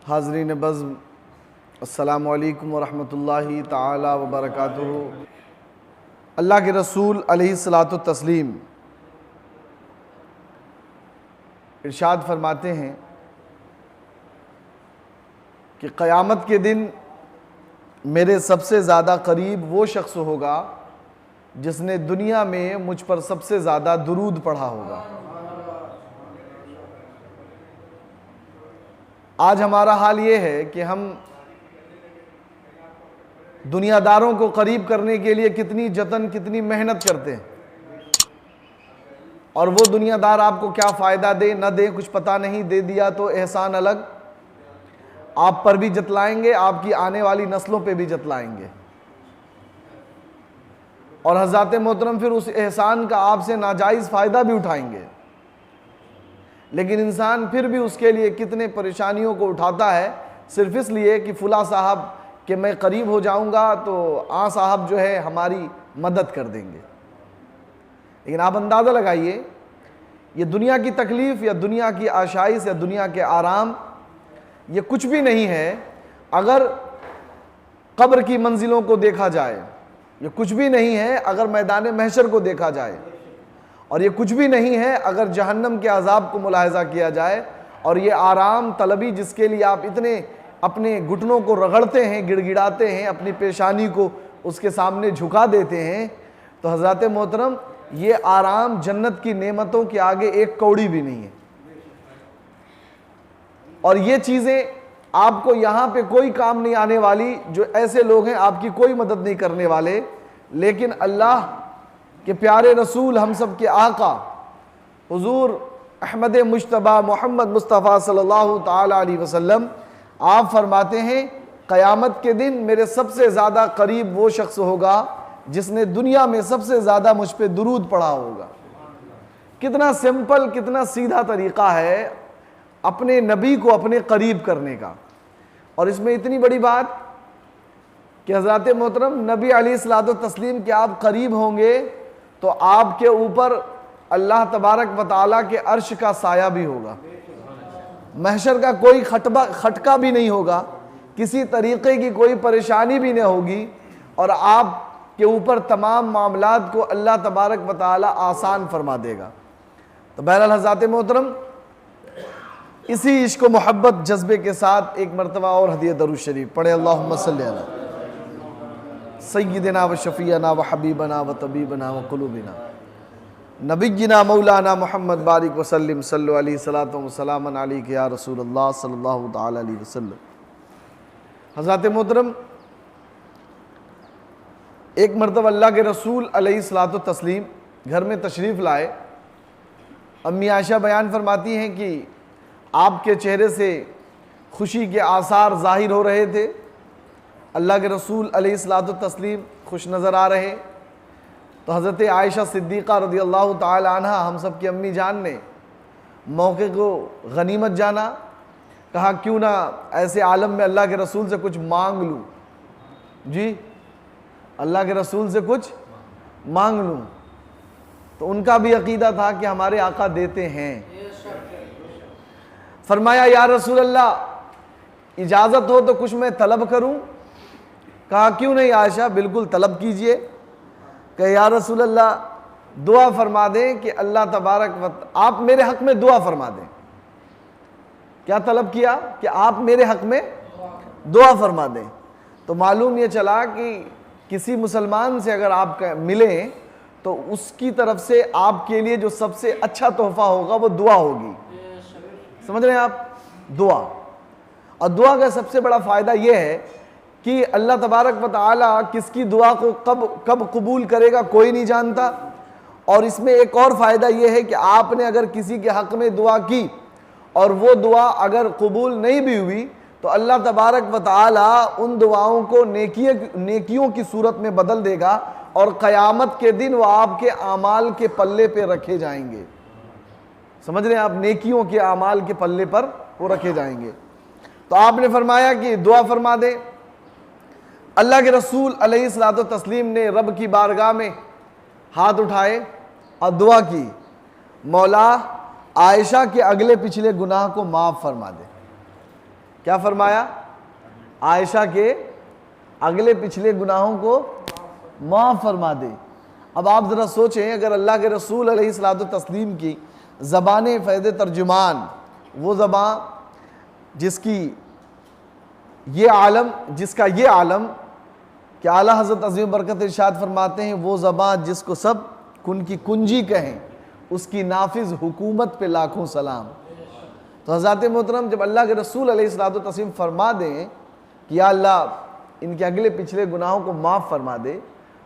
हाज़रीन बज़्म, अस्सलामु अलैकुम वरहमतुल्लाहि ताला वबरकातुहू। अल्लाह के रसूल अलैहिस्सलातु तस्लीम इरशाद फरमाते हैं कि क़यामत के दिन मेरे सबसे ज़्यादा करीब वो शख्स होगा जिसने दुनिया में मुझ पर सबसे ज़्यादा दुरूद पढ़ा होगा। आज हमारा हाल ये है कि हम दुनियादारों को करीब करने के लिए कितनी जतन कितनी मेहनत करते हैं, और वो दुनियादार आपको क्या फ़ायदा दे न दे कुछ पता नहीं, दे दिया तो एहसान अलग, आप पर भी जतलाएंगे, आपकी आने वाली नस्लों पे भी जतलाएंगे, और हज़रत मोहतरम फिर उस एहसान का आपसे नाजायज़ फ़ायदा भी उठाएंगे। लेकिन इंसान फिर भी उसके लिए कितने परेशानियों को उठाता है, सिर्फ इसलिए कि फ़ुला साहब कि मैं करीब हो जाऊंगा तो साहब जो है हमारी मदद कर देंगे। लेकिन आप अंदाज़ा लगाइए, ये दुनिया की तकलीफ़ या दुनिया की आशाइश या दुनिया के आराम ये कुछ भी नहीं है अगर कब्र की मंजिलों को देखा जाए, ये कुछ भी नहीं है अगर मैदान महशर को देखा जाए, और ये कुछ भी नहीं है अगर जहन्नम के अजाब को मुलाहिज़ा किया जाए। और ये आराम तलबी जिसके लिए आप इतने अपने घुटनों को रगड़ते हैं, गिड़गिड़ाते हैं, अपनी पेशानी को उसके सामने झुका देते हैं, तो हज़रत मोहतरम ये आराम जन्नत की नेमतों के आगे एक कौड़ी भी नहीं है। और ये चीज़ें आपको यहाँ पे कोई काम नहीं आने वाली, जो ऐसे लोग हैं आपकी कोई मदद नहीं करने वाले। लेकिन अल्लाह के प्यारे रसूल हम सब के आका हुजूर अहमद मुश्तबा मोहम्मद मुस्तफ़ा सल्लल्लाहु ताला अलैहि वसल्लम आप फरमाते हैं क़यामत के दिन मेरे सबसे ज़्यादा करीब वो शख्स होगा जिसने दुनिया में सबसे ज़्यादा मुझ पे दुरूद पढ़ा होगा। कितना सिंपल कितना सीधा तरीक़ा है अपने नबी को अपने करीब करने का। और इसमें इतनी बड़ी बात कि हज़रत मोहतरम नबी अलैहिस्सलातु तस्लीम के आप करीब होंगे तो आपके ऊपर अल्लाह तबारक व तआला के अर्श का साया भी होगा, महशर का कोई खटका भी नहीं होगा, किसी तरीक़े की कोई परेशानी भी नहीं होगी, और आपके ऊपर तमाम मामलात को अल्लाह तबारक व तआला आसान फरमा देगा। तो बहरहाल हज़रत मोहतरम इसी इश्क व मोहब्बत जज्बे के साथ एक मरतबा और हदीय दरूद शरीफ पढ़े। अल्लाहुम्मा सल्ली अला सय्यिदिना व शफ़ीअना व हबीबना व तबीबना व क़ुलूबिना नबिय्यिना मौलाना मोहम्मद बारिक वसल्लम सल्लु अलैहि सलातो व सलामन अलैका या रसूलल्लाह सल्लल्लाहु तआला अलैहि वसल्लम। हज़रत मोहतरम एक मरतबा अल्लाह के रसूल अलैहिस्सलातु तस्लीम घर में तशरीफ़ लाए। अम्मी आयशा बयान फरमाती हैं कि आपके चेहरे से खुशी के आसार ज़ाहिर हो रहे थे, अल्लाह के रसूल अलैहिस्सलातु तस्लीम खुश नज़र आ रहे। तो हज़रत आयशा सिद्दीक़ा रज़ियल्लाहु ताला अन्हा हम सब की अम्मी जान ने मौके को गनीमत जाना, कहा क्यों ना ऐसे आलम में अल्लाह के रसूल से कुछ मांग लूँ, जी अल्लाह के रसूल से कुछ मांग लूँ। तो उनका भी अकीदा था कि हमारे आका देते हैं। फरमाया या रसूल अल्लाह इजाज़त हो तो कुछ मैं तलब करूँ? कहा क्यों नहीं आयशा, बिल्कुल तलब कीजिए। कहे या रसूल अल्लाह दुआ फरमा दें कि अल्लाह तबारक आप मेरे हक़ में दुआ फरमा दें। क्या तलब किया? कि आप मेरे हक़ में दुआ फरमा दें। तो मालूम ये चला कि किसी मुसलमान से अगर आप मिलें तो उसकी तरफ से आपके लिए जो सबसे अच्छा तोहफ़ा होगा वो दुआ होगी। समझ रहे हैं आप? दुआ। और दुआ का सबसे बड़ा फ़ायदा ये है कि अल्लाह तबारक व तआला किसकी दुआ को कब कबूल करेगा कोई नहीं जानता। और इसमें एक और फ़ायदा ये है कि आपने अगर किसी के हक़ में दुआ की और वो दुआ अगर कबूल नहीं भी हुई तो अल्लाह तबारक व तआला उन दुआओं को नेकियों की सूरत में बदल देगा, और क़यामत के दिन वो आपके आमाल के पल्ले पे रखे जाएंगे। समझ रहे हैं आप? नेकियों के आमाल के पल्ले पर वो रखे जाएंगे। तो आपने फरमाया कि दुआ फरमा दे। अल्लाह के रसूल अलैहिस्सलातु तस्लीम ने रब की बारगाह में हाथ उठाए और दुआ की, मौला आयशा के अगले पिछले गुनाह को माफ़ फरमा दे। क्या फरमाया? आयशा के अगले पिछले गुनाहों को माफ़ फरमा दे। अब आप ज़रा सोचें, अगर अल्लाह के रसूल अलैहिस्सलातु तस्लीम की ज़बान फ़ैज़ तर्जुमान, वो ज़बान जिसका ये आलम कि आला हज़रत अज़ीम बरकत इरशाद फरमाते हैं, वो ज़बान जिसको सब उनकी कुंजी कहें, उसकी नाफिज हुकूमत पे लाखों सलाम। तो हज़रत मोहतरम, जब अल्लाह के रसूल अलैहिस्सलातु तस्लीम फरमा दें कि या अल्लाह इनके अगले पिछले गुनाहों को माफ़ फरमा दे,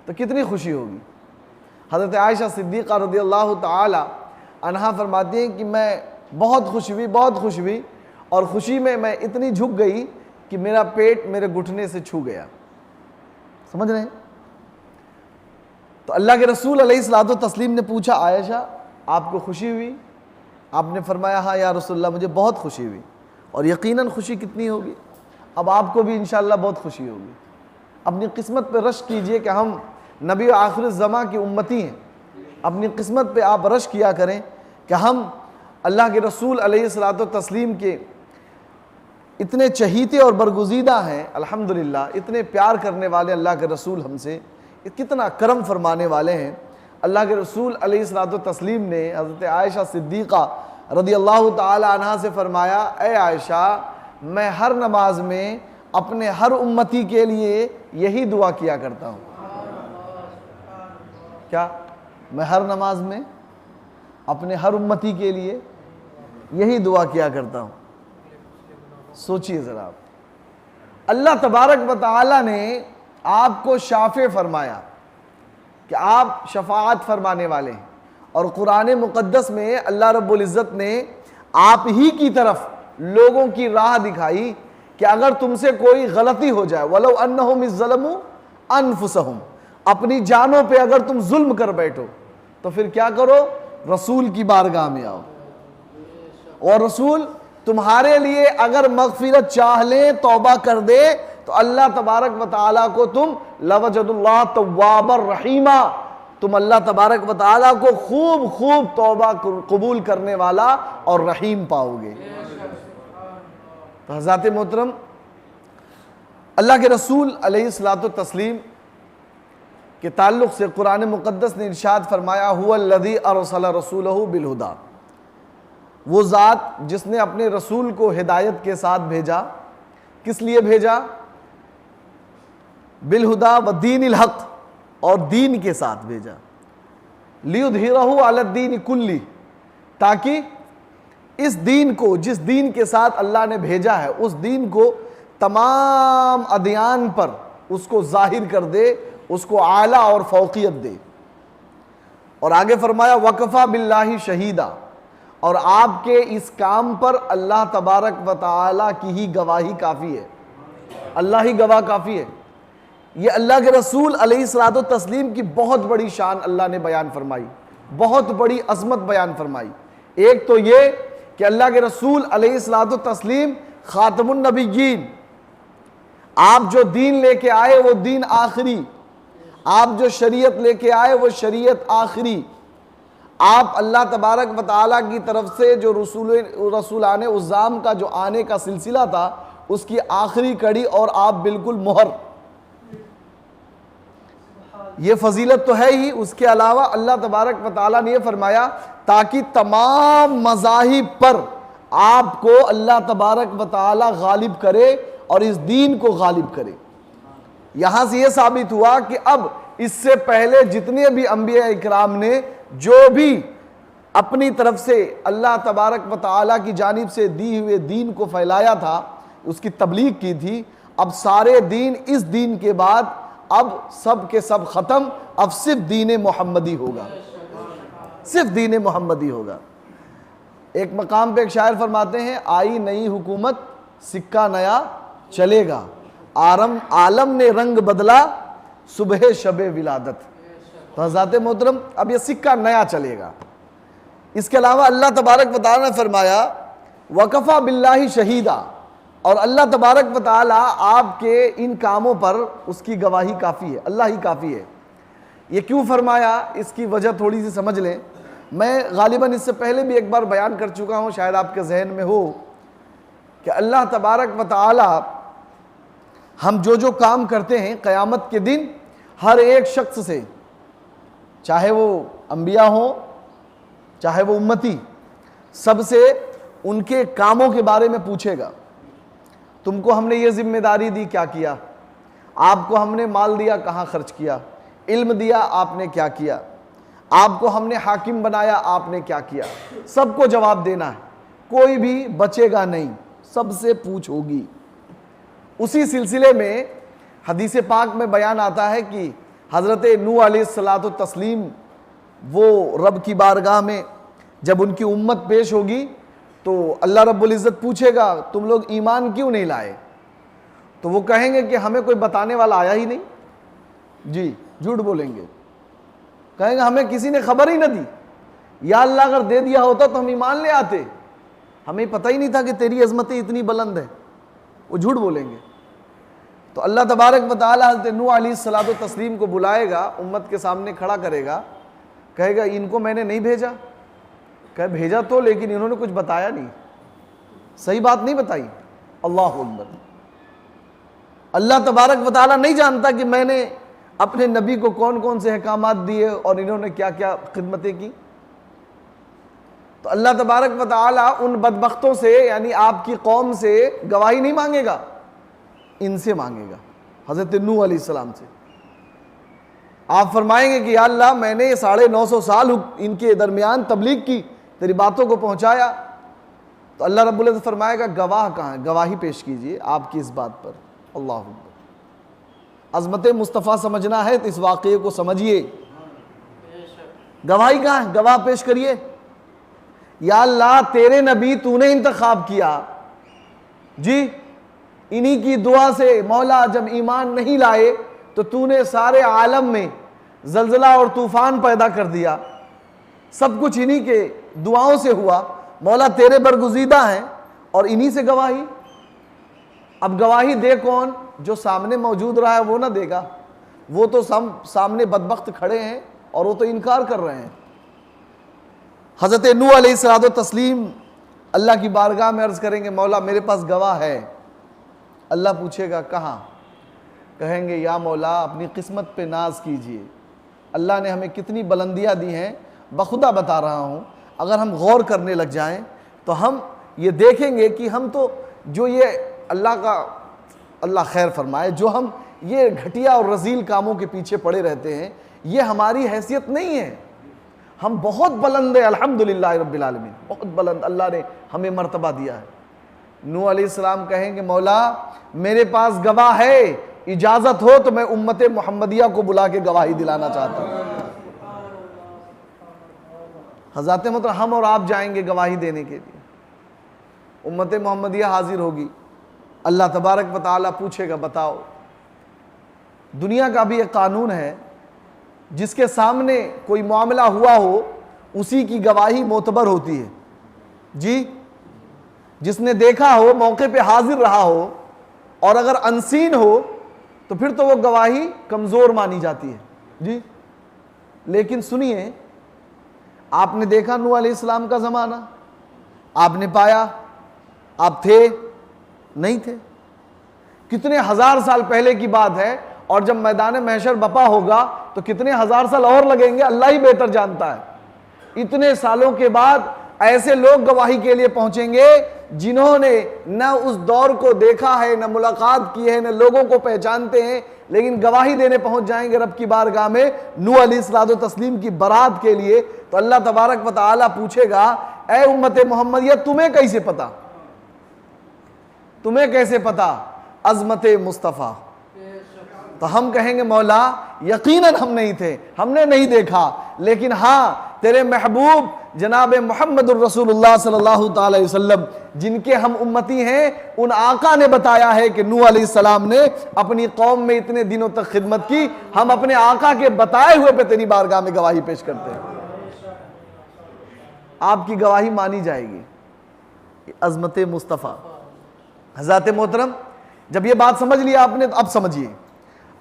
तो कितनी खुशी होगी। हज़रत आयशा सिद्दीक़ा रज़ियल्लाहु ताला अन्हा फरमाती हैं कि मैं बहुत खुश हुई और खुशी में मैं इतनी झुक गई कि मेरा पेट मेरे घुटने से छू गया। समझ रहे हैं? तो अल्लाह के रसूल अलैहिस्सलातु तस्लीम ने पूछा, आयशा आपको खुशी हुई? आपने फरमाया हाँ या रसूलल्लाह, मुझे बहुत खुशी हुई। और यकीनन खुशी कितनी होगी, अब आपको भी इंशाअल्लाह बहुत खुशी होगी। अपनी किस्मत पे रश कीजिए कि हम नबी आखिर ज़मा की उम्मती हैं। अपनी किस्मत पे आप रश किया करें कि हम अल्लाह के रसूल अलैहिस्सलातु तस्लीम के इतने चहीते और बरगुज़ीदा हैं। अल्हम्दुलिल्लाह, इतने प्यार करने वाले अल्लाह के रसूल हमसे, कितना करम फरमाने वाले हैं। अल्लाह के रसूल अलैहिस्सलातु तस्लीम ने हज़रत आयशा सिद्दीक़ा रज़ियल्लाहु ताला अन्हा से फरमाया, ए आयशा, मैं हर नमाज में अपने हर उम्मती के लिए यही दुआ किया करता हूँ। क्या? मैं हर नमाज में अपने हर उम्मती के लिए यही दुआ किया करता हूँ। सोचिए ज़रा आप, अल्लाह तबारक व तआला ने आपको शाफ़े फरमाया कि आप शफाअत फरमाने वाले हैं, और कुरान मुक़द्दस में अल्लाह रब्बुल इज़्ज़त ने आप ही की तरफ लोगों की राह दिखाई कि अगर तुमसे कोई गलती हो जाए, वलो अन्नहुम इज़्ज़लमू अनफुसहुम, अपनी जानों पे अगर तुम जुल्म कर बैठो तो फिर क्या करो? रसूल की बारगाह में आओ, और रसूल तुम्हारे लिए अगर मगफिरत चाह ले, तौबा कर दे, तो अल्लाह तबारक व तआला को तुम लवजदुल्लाह तव्वाबर रहीमा, तुम अल्लाह तबारक व तआला को खूब खूब तौबा कबूल करने वाला और रहीम पाओगे। तो हज़रत मोहतरम, अल्लाह के रसूल अलैहिस्सलातु तस्लीम के ताल्लुक़ से कुरान मुक़द्दस ने इरशाद फरमाया, हुवल्लज़ी अरसला रसूलहु बिलहुदा, वो ज़ात जिसने अपने रसूल को हिदायत के साथ भेजा। किस लिए भेजा? बिलहुदा व दीनिल हक़, और दीन के साथ भेजा। लियुज़हिरहु अलद्दीन कुल्ली, ताकि इस दीन को, जिस दीन के साथ अल्लाह ने भेजा है, उस दीन को तमाम अदियान पर उसको ज़ाहिर कर दे, उसको आला और फ़ौक़ियत दे। और आगे फरमाया, वकफ़ा बिल्लाहि शहीदा, और आपके इस काम पर अल्लाह तबारक व तआला की ही गवाही काफ़ी है। अल्लाह ही गवाह काफ़ी है। ये अल्लाह के रसूल अलैहिस्सलातु तस्लीम की बहुत बड़ी शान अल्लाह ने बयान फरमाई, बहुत बड़ी अज़मत बयान फरमाई। एक तो ये कि अल्लाह के रसूल अलैहिस्सलातु तस्लीम ख़ातमुन नबिय्यीन, आप जो दीन लेके आए वो दीन आखिरी, आप जो शरीयत लेके आए वो शरीयत आखिरी, आप अल्लाह तबारक व तआला की तरफ से जो रसूलाने उज़्ज़ाम का जो आने का सिलसिला था, उसकी आखिरी कड़ी, और आप बिल्कुल मुहर। ये फजीलत तो है ही, उसके अलावा अल्लाह तबारक व तआला ने यह फरमाया ताकि तमाम मज़ाहिब पर आपको अल्लाह तबारक व तआला गालिब करे और इस दीन को गालिब करे। यहाँ से यह साबित हुआ कि अब इससे पहले जितने भी अंबिया इकराम ने जो भी अपनी तरफ से अल्लाह तबारक व तआला की जानिब से दी हुए दीन को फैलाया था, उसकी तबलीग की थी, अब सारे दीन इस दीन के बाद अब सब के सब ख़त्म, अब सिर्फ दीन मोहम्मदी होगा, सिर्फ दीन मोहम्मदी होगा। एक मकाम पे एक शायर फरमाते हैं, आई नई हुकूमत सिक्का नया चलेगा, आलम ने रंग बदला सुबह शबे विलादत। तो हज़रत मोहतरम, अब ये सिक्का नया चलेगा। इसके अलावा अल्लाह तबारक व तआला ने फरमाया वकफ़ा बिल्लाहि शहीदा, और अल्लाह तबारक व तआला आपके इन कामों पर उसकी गवाही काफ़ी है, अल्लाह ही काफ़ी है। ये क्यों फरमाया, इसकी वजह थोड़ी सी समझ लें। मैं गालिबन इससे पहले भी एक बार बयान कर चुका हूँ, शायद आपके जहन में हो कि अल्लाह तबारक व तआला हम जो जो काम करते हैं क़यामत के दिन हर एक शख्स से, चाहे वो अंबिया हो चाहे वो उम्मती, सबसे उनके कामों के बारे में पूछेगा। तुमको हमने ये जिम्मेदारी दी, क्या किया? आपको हमने माल दिया, कहाँ खर्च किया? इल्म दिया, आपने क्या किया? आपको हमने हाकिम बनाया, आपने क्या किया? सबको जवाब देना है, कोई भी बचेगा नहीं, सबसे पूछ होगी। उसी सिलसिले में हदीस पाक में बयान आता है कि हज़रत नूह अलैहिस्सलातु तस्लीम वो रब की बारगाह में जब उनकी उम्मत पेश होगी तो अल्लाह रब्बुल इज़्ज़त पूछेगा, तुम लोग ईमान क्यों नहीं लाए? तो वो कहेंगे कि हमें कोई बताने वाला आया ही नहीं। जी, झूठ बोलेंगे, कहेंगे हमें किसी ने खबर ही ना दी। या अल्लाह अगर दे दिया होता तो हम ईमान ले आते, हमें पता ही नहीं था कि तेरी अज़मतें इतनी बुलंद है। वो झूठ बोलेंगे। तो अल्लाह तबारक व तआला हज़रत नूह अलैहिस्सलातु तस्लीम को बुलाएगा, उम्मत के सामने खड़ा करेगा, कहेगा इनको मैंने नहीं भेजा। कहे भेजा तो, लेकिन इन्होंने कुछ बताया नहीं, सही बात नहीं बताई। अल्लाहु अकबर। अल्लाह तबारक व तआला नहीं जानता कि मैंने अपने नबी को कौन कौन से अहकामात दिए और इन्होंने क्या क्या खिदमतें की। तो अल्लाह तबारक व तआला उन बदबख्तों से, यानी आपकी कौम से गवाही नहीं मांगेगा, इनसे मांगेगा, हज़रत नूह अलैहिस्सलाम से। आप फरमाएंगे कि या अल्लाह मैंने 950 साल इनके दरमियान तबलीग की, तेरी बातों को पहुंचाया। तो अल्लाह रब्बुल इज़्ज़त फरमाएगा गवाह कहाँ है? गवाही पेश कीजिए आपकी इस बात पर। अल्लाह अज़मत मुस्तफ़ा समझना है तो इस वाक़े को समझिए। गवाही कहाँ है? गवाह पेश करिए। या अल्लाह तेरे नबी तूने इंतखाब किया, जी इन्हीं की दुआ से मौला जब ईमान नहीं लाए तो तूने सारे आलम में जल्जला और तूफान पैदा कर दिया, सब कुछ इन्हीं के दुआओं से हुआ। मौला तेरे बरगुज़ीदा हैं और इन्हीं से गवाही। अब गवाही दे कौन? जो सामने मौजूद रहा है वो ना देगा, वो तो सामने बदबख्त खड़े हैं और वो तो इनकार कर रहे हैं। हज़रत नूह अलैहिस्सलातु तस्लीम अल्लाह की बारगाह में अर्ज़ करेंगे, मौला मेरे पास गवाह है। अल्लाह पूछेगा कहाँ? कहेंगे या मौला अपनी किस्मत पे नाज कीजिए, अल्लाह ने हमें कितनी बुलंदियाँ दी हैं, बखुदा बता रहा हूँ। अगर हम गौर करने लग जाएं तो हम ये देखेंगे कि हम तो जो ये अल्लाह खैर फरमाए, जो हम ये घटिया और रजील कामों के पीछे पड़े रहते हैं, ये हमारी हैसियत नहीं है। हम बहुत बुलंद है, अल्हम्दुलिल्लाह रब्बिल आलमीन, बहुत बुलंद अल्लाह ने हमें मर्तबा दिया है। नूह अलैहिस्सलाम कहेंगे मौला मेरे पास गवाह है, इजाज़त हो तो मैं उम्मत मुहम्मदिया को बुला के गवाही दिलाना चाहता हूँ। हज़रत मतलब हम और आप जाएंगे गवाही देने के लिए, उम्मत मुहम्मदिया हाजिर होगी। अल्लाह तबारक व तआला पूछेगा बताओ, दुनिया का भी एक कानून है, जिसके सामने कोई मामला हुआ हो उसी की गवाही मोतबर होती है। जी, जिसने देखा हो, मौके पे हाजिर रहा हो, और अगर अनसीन हो तो फिर तो वो गवाही कमज़ोर मानी जाती है। जी, लेकिन सुनिए, आपने देखा नूह अलैहिस्सलाम का ज़माना, आपने पाया, आप थे नहीं थे, कितने हजार साल पहले की बात है, और जब मैदान महशर बपा होगा तो कितने हजार साल और लगेंगे, अल्लाह ही बेहतर जानता है। इतने सालों के बाद ऐसे लोग गवाही के लिए पहुंचेंगे जिन्होंने न उस दौर को देखा है, न मुलाकात की है, न लोगों को पहचानते हैं, लेकिन गवाही देने पहुंच जाएंगे रब की बारगाह में नूह अलैहिस्सलातु तस्लीम की बरात के लिए। तो अल्लाह तबारक व तआला पूछेगा, ए उम्मत मोहम्मदिया तुम्हें कैसे पता, तुम्हें कैसे पता अज़मत मुस्तफ़ा? तो हम कहेंगे मौला यकीनन हम नहीं थे, हमने नहीं देखा, लेकिन हाँ तेरे महबूब जनाब मुहम्मदुर रसूलुल्लाह सल्लल्लाहु अलैहि वसल्लम, जिनके हम उम्मती हैं, उन आका ने बताया है कि नूह अलैहिस्सलाम ने अपनी कौम में इतने दिनों तक खिदमत की। हम अपने आका के बताए हुए पे तेरी बारगाह में गवाही पेश करते हैं, आपकी गवाही मानी जाएगी। अज़मत मुस्तफ़ा। हज़रत मोहतरम, जब ये बात समझ लिया आपने तो अब समझिए,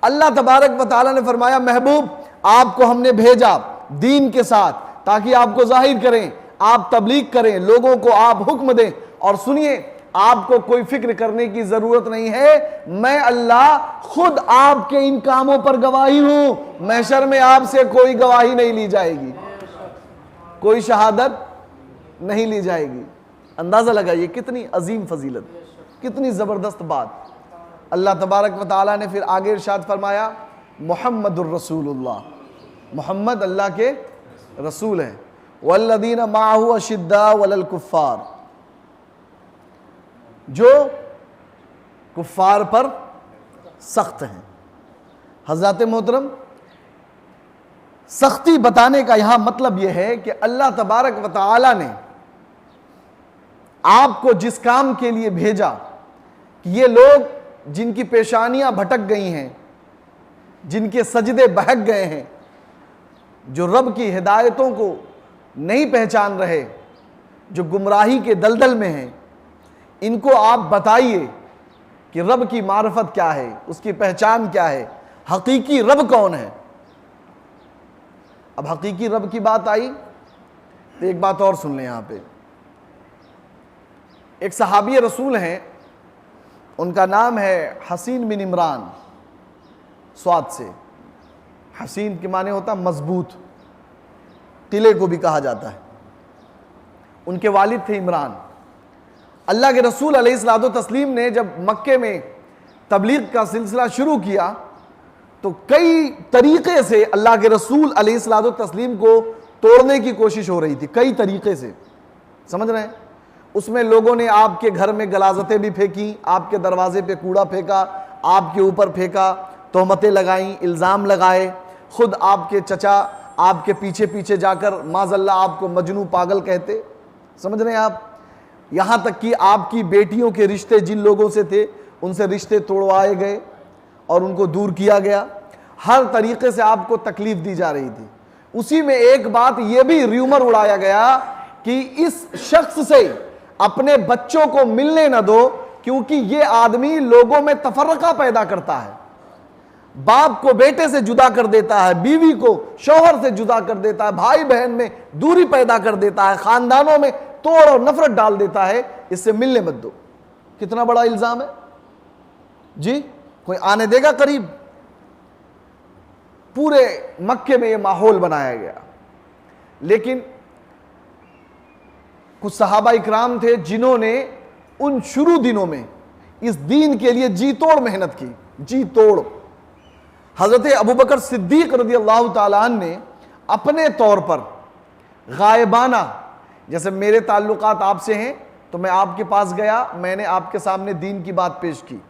अल्लाह तबारक व तआला ने फरमाया महबूब आपको हमने भेजा दीन के साथ ताकि आपको जाहिर करें, आप तबलीग करें, लोगों को आप हुक्म दें। और सुनिए, आपको कोई फिक्र करने की जरूरत नहीं है, मैं अल्लाह खुद आपके इन कामों पर गवाही हूं। महशर में आपसे कोई गवाही नहीं ली जाएगी, कोई शहादत नहीं ली जाएगी। अंदाजा लगाइए कितनी अजीम फजीलत, कितनी जबरदस्त बात। अल्लाह तबारक व तआला ने फिर आगे इरशाद फरमाया, मुहम्मदुर रसूलुल्लाह, मोहम्मद अल्लाह के रसूल हैं। वल्लदीना माहु अशिद्दा वलल कुफ्फार, जो कुफ्फार पर सख्त हैं। हज़रत मोहतरम, सख्ती बताने का यहां मतलब यह है कि अल्लाह तबारक व तआला ने आपको जिस काम के लिए भेजा, कि ये लोग जिनकी पेशानियां भटक गई हैं, जिनके सजदे बहक गए हैं, जो रब की हिदायतों को नहीं पहचान रहे, जो गुमराही के दलदल में हैं, इनको आप बताइए कि रब की मार्फत क्या है, उसकी पहचान क्या है, हकीकी रब कौन है। अब हकीकी रब की बात आई तो एक बात और सुन लें। यहां पे एक सहाबी रसूल हैं, उनका नाम है हसीन बिन इमरान, स्वाद से। हसीन के माने होता मजबूत, टिले को भी कहा जाता है। उनके वालिद थे इमरान। अल्लाह के रसूल अलैहिस्सलातु तस्लीम ने जब मक्के में तबलीग का सिलसिला शुरू किया तो कई तरीके से अल्लाह के रसूल अलैहिस्सलातु तस्लीम को तोड़ने की कोशिश हो रही थी, कई तरीके से, समझ रहे हैं। उसमें लोगों ने आपके घर में गलाजतें भी फेंकी, आपके दरवाजे पे कूड़ा फेंका, आपके ऊपर फेंका, तोहमतें लगाई, इल्ज़ाम लगाए। खुद आपके चचा आपके पीछे पीछे जाकर माज़अल्लाह आपको मजनू पागल कहते, समझ रहे हैं आप। यहाँ तक कि आपकी बेटियों के रिश्ते जिन लोगों से थे उनसे रिश्ते तोड़वाए गए और उनको दूर किया गया। हर तरीके से आपको तकलीफ दी जा रही थी। उसी में एक बात यह भी र्यूमर उड़ाया गया कि इस शख्स से अपने बच्चों को मिलने न दो, क्योंकि यह आदमी लोगों में तफर्रका पैदा करता है, बाप को बेटे से जुदा कर देता है, बीवी को शौहर से जुदा कर देता है, भाई बहन में दूरी पैदा कर देता है, खानदानों में तोड़ और नफरत डाल देता है, इससे मिलने मत दो। कितना बड़ा इल्जाम है जी, कोई आने देगा करीब। पूरे मक्के में यह माहौल बनाया गया। लेकिन कुछ सहाबा इकराम थे जिन्होंने उन शुरू दिनों में इस दीन के लिए जी तोड़ मेहनत की, जी तोड़। हजरत अबू बकर सिद्दीक रज़ियल्लाहु ताला अन्हु ने अपने तौर पर गायबाना, जैसे मेरे ताल्लुकात आपसे हैं तो मैं आपके पास गया, मैंने आपके सामने दीन की बात पेश की।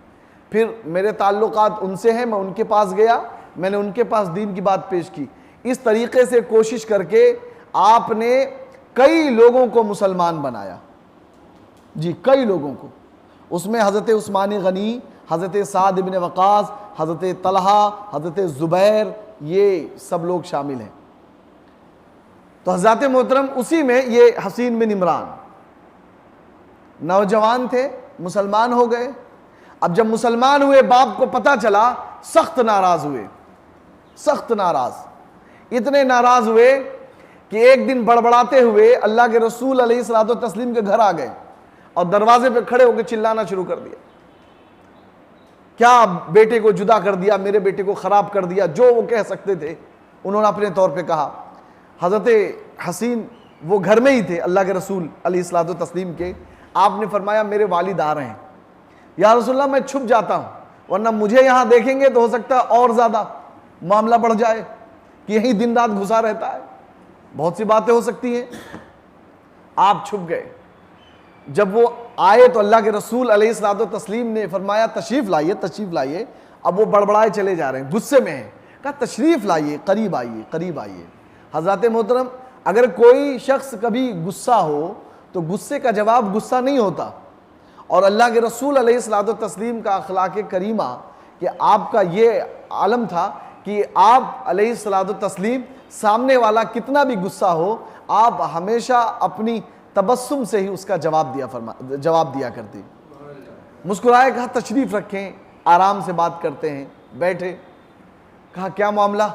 फिर मेरे ताल्लुकात उनसे हैं, मैं उनके पास गया, मैंने उनके पास दीन की बात पेश की। इस तरीके से कोशिश करके आपने कई लोगों को मुसलमान बनाया जी, कई लोगों को। उसमें हज़रत उस्मान गनी, हज़रत साद इब्न वक़ास, हज़रत तलहा, हज़रत ज़ुबैर, ये सब लोग शामिल हैं। तो हज़रत मोहतरम, उसी में ये हसीन बिन इमरान नौजवान थे, मुसलमान हो गए। अब जब मुसलमान हुए, बाप को पता चला, सख्त नाराज हुए, सख्त नाराज। इतने नाराज हुए कि एक दिन बड़बड़ाते हुए अल्लाह के रसूल अलैहिस्सलातु तस्लीम के घर आ गए और दरवाजे पे खड़े होकर चिल्लाना शुरू कर दिया, क्या बेटे को जुदा कर दिया, मेरे बेटे को खराब कर दिया, जो वो कह सकते थे उन्होंने अपने तौर पे कहा। हज़रत हसीन वो घर में ही थे अल्लाह के रसूल अलैहिस्सलातु तस्लीम के। आपने फरमाया मेरे वालिद आ रहे हैं, या रसूलल्लाह मैं छुप जाता हूँ, वरना मुझे यहाँ देखेंगे तो हो सकता है और ज़्यादा मामला बढ़ जाए कि यही दिन रात घुसा रहता है, बहुत सी बातें हो सकती हैं। आप छुप गए। जब वो आए तो अल्लाह के रसूल अलैहिस्सलातु तस्लीम ने फरमाया तशरीफ़ लाइए, तशरीफ़ लाइए। अब वो बड़बड़ाए चले जा रहे हैं, गुस्से में हैं। कहा तशरीफ़ लाइए, करीब आइए, करीब आइए। हज़रत मोहतरम, अगर कोई शख्स कभी गुस्सा हो तो गुस्से का जवाब गुस्सा नहीं होता। और अल्लाह के रसूल अलैहिस्सलातु तस्लीम का अखलाक़ करीमा कि आपका ये आलम था कि आप अलैहिस्सलातु तस्लीम सामने वाला कितना भी गुस्सा हो, आप हमेशा अपनी तबस्सुम से ही उसका जवाब दिया करते। मुस्कुराए, कहा तशरीफ़ रखें, आराम से बात करते हैं, बैठे। कहा क्या मामला?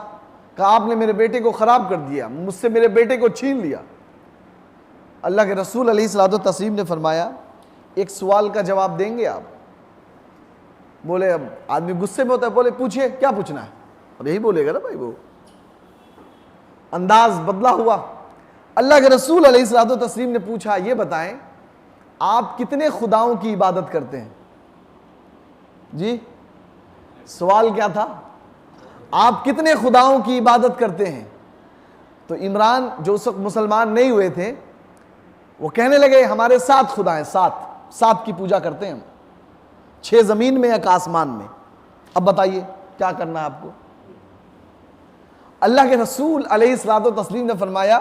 कहा आपने मेरे बेटे को ख़राब कर दिया, मुझसे मेरे बेटे को छीन लिया। अल्लाह के रसूल अलैहिस्सलातु तस्लीम ने फरमाया एक सवाल का जवाब देंगे आप? बोले, अब आदमी गुस्से में होता है, बोले पूछिए क्या पूछना है, अब यही बोलेगा ना भाई, वो अंदाज बदला हुआ। अल्लाह के रसूल अलैहिस्सलातु तस्लीम ने पूछा, ये बताएं आप कितने खुदाओं की इबादत करते हैं? जी, सवाल क्या था? आप कितने खुदाओं की इबादत करते हैं? तो इमरान जो उस वक्त मुसलमान नहीं हुए थे, वो कहने लगे हमारे 7 खुदा हैं, 7 की पूजा करते हैं हम, 6 जमीन में, 1 आसमान में। अब बताइए क्या करना है आपको? अल्लाह के रसूल अलैहिस्सलातु तस्लीम ने फरमाया,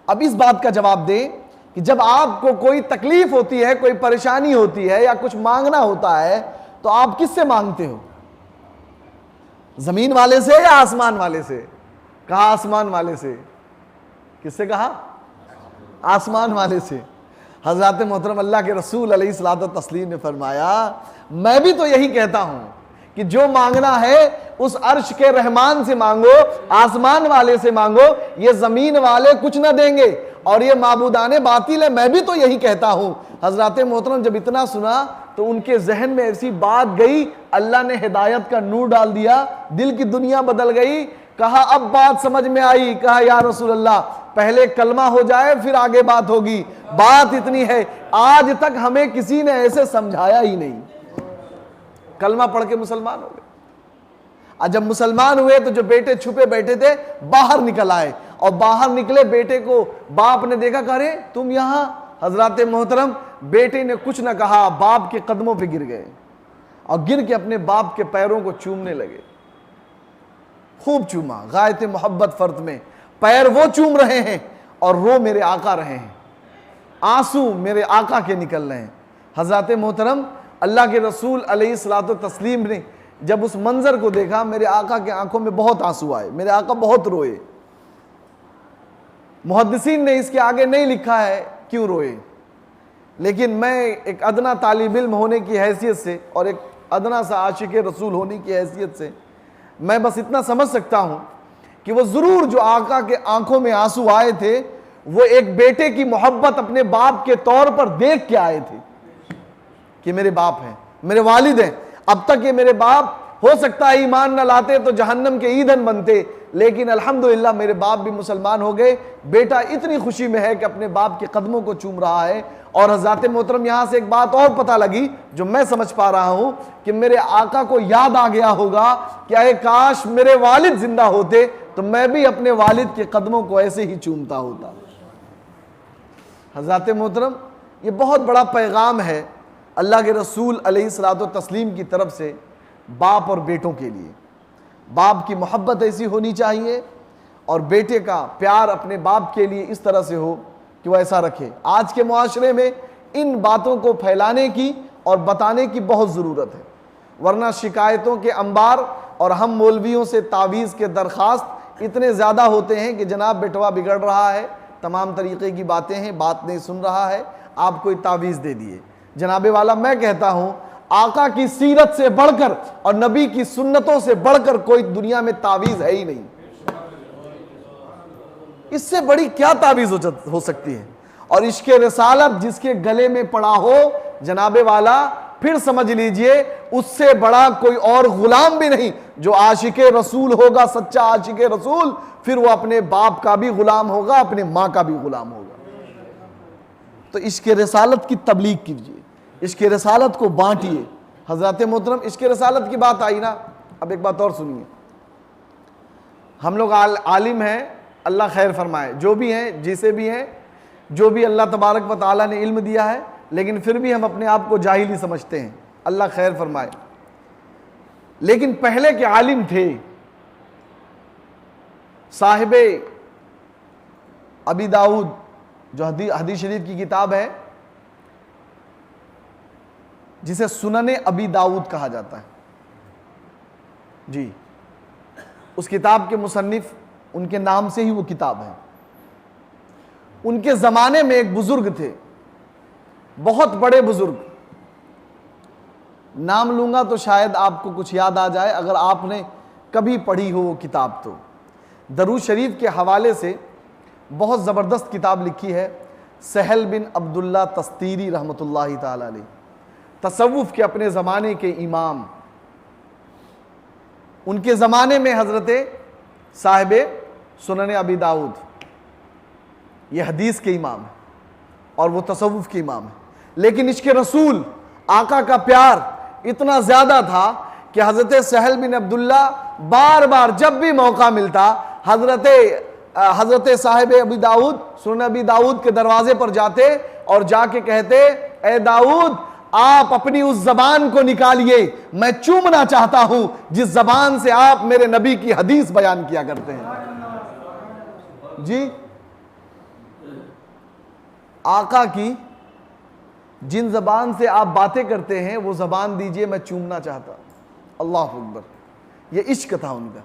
अब इस बात का जवाब दें कि जब आपको कोई तकलीफ होती है, कोई परेशानी होती है या कुछ मांगना होता है, तो आप किससे मांगते हो? जमीन वाले से या आसमान वाले से? कहा आसमान वाले से। किससे कहा? आसमान वाले से। हजरत मोहतरम अल्लाह के रसूल अलैहिस्सलातु तस्लीम ने फरमाया, मैं भी तो यही कहता हूं कि जो मांगना है उस अर्श के रहमान से मांगो, आसमान वाले से मांगो, ये जमीन वाले कुछ ना देंगे और ये माबूदाने बातिल है। मैं भी तो यही कहता हूं। हजरत मोहतरम जब इतना सुना तो उनके जहन में ऐसी बात गई, अल्लाह ने हिदायत का नूर डाल दिया, दिल की दुनिया बदल गई। कहा अब बात समझ में आई। कहा या रसूल अल्लाह, पहले कलमा हो जाए फिर आगे बात होगी। बात इतनी है, आज तक हमें किसी ने ऐसे समझाया ही नहीं। कलमा पढ़ के मुसलमान हो गए। और जब मुसलमान हुए तो जो बेटे छुपे बैठे थे बाहर निकल आए, और बाहर निकले बेटे को बाप ने देखा, कह रहे तुम यहां? हजरत मोहतरम बेटे ने कुछ न कहा, बाप के कदमों पे गिर गए और गिर के अपने बाप के पैरों को चूमने लगे। खूब चूमा, गायत मोहब्बत फर्द में पैर वो चूम रहे हैं और रो मेरे आका रहे हैं, आंसू मेरे आका के निकल रहे हैं। हजरत मोहतरम अल्लाह के रसूल अलैहिस्सलातु तस्लीम ने जब उस मंजर को देखा, मेरे आका के आंखों में बहुत आंसू आए, मेरे आका बहुत रोए। मुहद्दिसीन ने इसके आगे नहीं लिखा है क्यों रोए, लेकिन मैं एक अदना तालिब इल्म होने की हैसियत से और एक अदना सा आशिक रसूल होने की हैसियत से मैं बस इतना समझ सकता हूं कि वो जरूर जो आका के आंखों में आंसू आए थे, वो एक बेटे की मोहब्बत अपने बाप के तौर पर देख के आए थे कि मेरे बाप हैं, मेरे वालिद हैं। अब तक ये मेरे बाप हो सकता है ईमान न लाते तो जहन्नम के ईंधन बनते, लेकिन अल्हम्दुलिल्लाह मेरे बाप भी मुसलमान हो गए। बेटा इतनी खुशी में है कि अपने बाप के कदमों को चूम रहा है। और हज़रत मोहतरम यहाँ से एक बात और पता लगी जो मैं समझ पा रहा हूँ कि मेरे आका को याद आ गया होगा कि अरे काश मेरे वालिद जिंदा होते तो मैं भी अपने वालिद के कदमों को ऐसे ही चूमता होता। हज़रत मोहतरम ये बहुत बड़ा पैगाम है अल्लाह के रसूल अलैहिस्सलातु तस्लीम की तरफ से बाप और बेटों के लिए। बाप की मोहब्बत ऐसी होनी चाहिए और बेटे का प्यार अपने बाप के लिए इस तरह से हो कि वह ऐसा रखे। आज के मुआशरे में इन बातों को फैलाने की और बताने की बहुत ज़रूरत है, वरना शिकायतों के अंबार और हम मौलवियों से तावीज़ के दरख्वास्त इतने ज़्यादा होते हैं कि जनाब बेटवा बिगड़ रहा है, तमाम तरीक़े की बातें हैं, बात नहीं सुन रहा है, आप कोई तावीज़ दे दिए। जनाबे वाला मैं कहता हूँ आका की सीरत से बढ़कर और नबी की सुन्नतों से बढ़कर कोई दुनिया में तावीज़ है ही नहीं। इससे बड़ी क्या तावीज़ हो सकती है। और इश्क़े रिसालत जिसके गले में पड़ा हो जनाबे वाला, फिर समझ लीजिए उससे बड़ा कोई और गुलाम भी नहीं। जो आशिक़े रसूल होगा, सच्चा आशिक़े रसूल, फिर वो अपने बाप का भी गुलाम होगा, अपने माँ का भी गुलाम होगा। तो इश्क़े रिसालत की तबलीग कीजिए, इश्क़े रिसालत को बांटिए। हज़रत मोहतरम इश्क़े रिसालत की बात आई ना, अब एक बात और सुनिए। हम लोग आलिम हैं, अल्लाह खैर फरमाए, जो भी हैं, जिसे भी हैं, जो भी अल्लाह तबारक व तआला ने इल्म दिया है, लेकिन फिर भी हम अपने आप को जाहिली समझते हैं, अल्लाह खैर फरमाए। लेकिन पहले के आलिम थे, साहिबे अबी दाऊद जो हदीस शरीफ की किताब है जिसे सुनने अबी दाऊद कहा जाता है जी, उस किताब के मुसन्निफ उनके नाम से ही वो किताब है। उनके ज़माने में एक बुजुर्ग थे, बहुत बड़े बुजुर्ग, नाम लूंगा तो शायद आपको कुछ याद आ जाए अगर आपने कभी पढ़ी हो वो किताब। तो दरूद शरीफ के हवाले से बहुत ज़बरदस्त किताब लिखी है सहल बिन अब्दुल्ला तस्तीरी रहमतुल्लाहि ताला अलैह, तसव्वुफ के अपने ज़माने के इमाम। उनके ज़माने में हज़रत साहिबे सुनन अबी दाऊद, ये हदीस के इमाम है और वो तसव्वुफ के इमाम है। लेकिन इश्क़ रसूल, आका का प्यार इतना ज़्यादा था कि हज़रत सहल बिन अब्दुल्ला बार बार जब भी मौका मिलता हज़रत साहिब अबी दाऊद, सुनन अबी दाऊद के दरवाजे पर जाते और जाके कहते, ए दाऊद, आप अपनी उस जबान को निकालिए, मैं चूमना चाहता हूं जिस जबान से आप मेरे नबी की हदीस बयान किया करते हैं। जी, आका की जिन जबान से आप बातें करते हैं वो जबान दीजिए, मैं चूमना चाहता। अल्लाह अकबर, ये इश्क था उनका,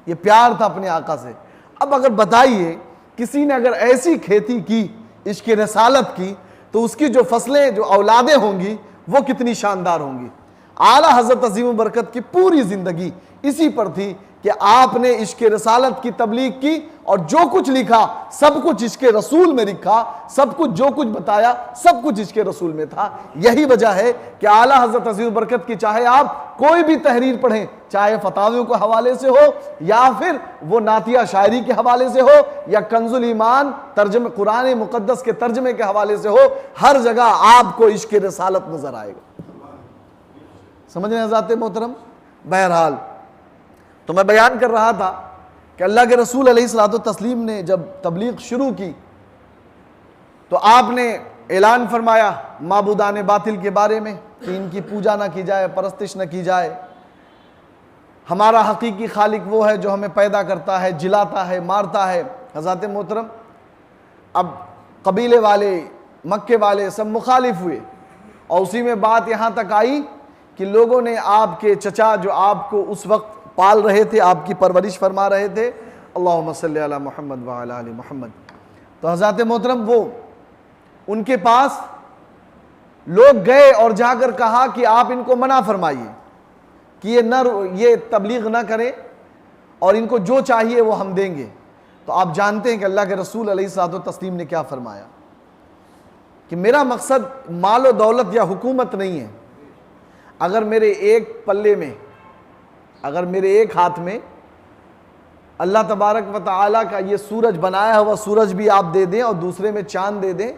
ये प्यार था अपने आका से। अब अगर बताइए किसी ने अगर ऐसी खेती की, इश्क रसालत की, तो उसकी जो फसलें, जो औलादें होंगी वो कितनी शानदार होंगी। आला हज़रत अज़ीम बरकत की पूरी ज़िंदगी इसी पर थी कि आपने इश्क रसालत की तबलीग की और जो कुछ लिखा सब कुछ इश्क रसूल में लिखा, सब कुछ जो कुछ बताया सब कुछ इश्क रसूल में था। यही वजह है कि आला हज़रत अज़ीम बरकत की चाहे आप कोई भी तहरीर पढ़ें, चाहे फतावियों के हवाले से हो या फिर वो नातिया शायरी के हवाले से हो या कंजुल ईमान तर्जमे कुरान मुकद्दस के तर्जमे के हवाले से हो, हर जगह आपको इश्क रसालत नजर आएगा। समझ रहे हैं हज़रात मोहतरम? बहरहाल तो मैं बयान कर रहा था कि अल्लाह के रसूल अलैहिस्सलातु तस्लीम ने जब तबलीग शुरू की तो आपने ऐलान फरमाया माबूदान बातिल के बारे में कि इनकी पूजा ना की जाए, परस्तिश ना की जाए। हमारा हकीकी खालिक वो है जो हमें पैदा करता है, जिलाता है, मारता है। हज़रात मोहतरम, अब कबीले वाले, मक्के वाले सब मुखालिफ हुए और उसी में बात यहाँ तक आई कि लोगों ने आपके चचा जो आपको उस वक्त पाल रहे थे, आपकी परवरिश फरमा रहे थे, अल्लाहुम्मा सल्ली अला मुहम्मद व अला आलि मुहम्मद, तो हज़रत मोहतरम वो उनके पास लोग गए और जाकर कहा कि आप इनको मना फरमाइए कि ये तबलीग ना करें और इनको जो चाहिए वो हम देंगे। तो आप जानते हैं कि अल्लाह के रसूल अलैहिस्सलातु तस्लीम ने क्या फरमाया कि मेरा मकसद माल व दौलत या हुकूमत नहीं है। अगर मेरे एक पल्ले में, अगर मेरे एक हाथ में अल्लाह तबारक व तआला का ये सूरज बनाया हुआ सूरज भी आप दे दें और दूसरे में चांद दे दें,